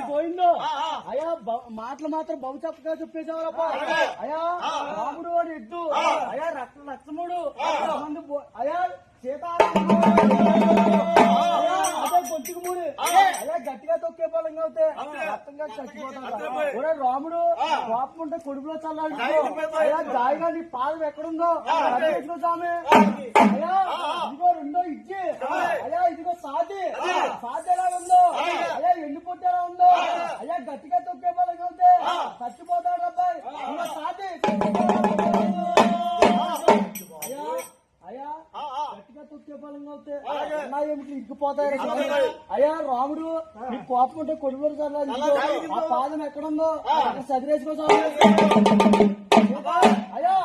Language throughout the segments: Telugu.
పోయిందో అయ్యా మాటలు మాత్రం బహు చక్కగా చెప్పేసేవారప్ప అయ్యా రాముడు అని ఎద్దు అయ్యా లక్ష్మణుడు అయ్యా సీతారాముడు అదే గొంతుకు మూడు అయ్యా గట్టిగా తొక్కే బలంగా అవుతాయి రక్తంగా చచ్చిపోతాడు రాముడు కోపం ఉంటే కొడుకులో చల్లాలి అయ్యా గాయగా నీ పాదం ఎక్కడుందో స్వామి అయ్యా ఇదిగో రెండో ఇచ్చి అయ్యా ఇదిగో సాధి ఎలా ఉందో అయ్యా ఎండిపోతే ఎలా ఉందో అయ్యా గట్టిగా తొక్కే బలంగా అవుతే చచ్చిపోతాడు అబ్బాయి ఇంకా సాధి అయ్యా గట్టిగా తొక్కే బలంగా అవుతే అన్నా ఏమిటి ఇగ్గిపోతాయి అయ్యా రాముడు నీ కోపం ఉంటే కొడుకులు చల్లాలి ఆ పాదం ఎక్కడుందో చదివేసుకో అయ్యా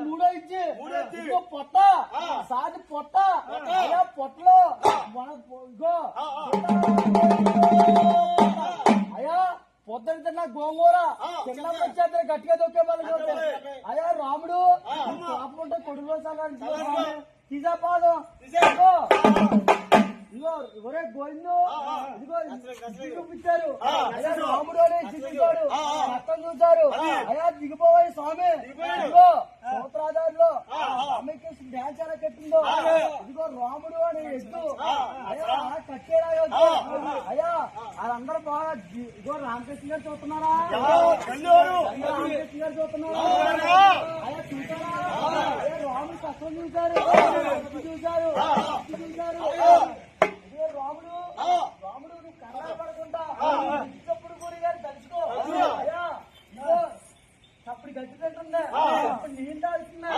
మూడో ఇచ్చి ఇంకో పొట్ట సాది పొట్ట అయ్యా పొట్టలో ఇగో అయ్యా పొద్దున తిన్నా గోంగూర చిన్న వచ్చేస్తే గట్టిగా తొక్కే వాళ్ళు అయ్యా రాముడు పాపం ఉంటే కొడుకులో చల్లాలి తీసా పాదం ఇదిగో ఒరే గోవిందు ఇదిగో చూపించారు అయ్యా రాముడు అనే దిగుతాడు రక్తం చూశారు అయ్యా దిగిపోవాలి స్వామి ఇదిగో సూత్రాధారులో అమ్మకి డ్యాన్స్ ఎలా కట్టిందో ఇదిగో రాముడు అనే ఎద్దు అయ్యా కట్టేలాగా అయ్యా వాళ్ళందరూ బాగా ఇదిగో రామకృష్ణ గారు చూస్తున్నారా రామకృష్ణ గారు చూస్తున్నారా అయ్యా చూసారా అయ్యా రాముడు కష్టం చూశారు చూశారు రాముడు రాముడు నువ్వు కర్ర పడకుండా ఇచ్చప్పుడు గురి గారు తలుచుకో అయ్యా అప్పుడు గట్టి తింటుందా అప్పుడు నీళ్ళు తాగుతున్నా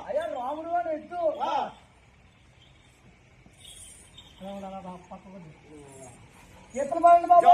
అయ్యా రాముడు అని ఎత్తు ఎప్పుడు బాగుంది బాబు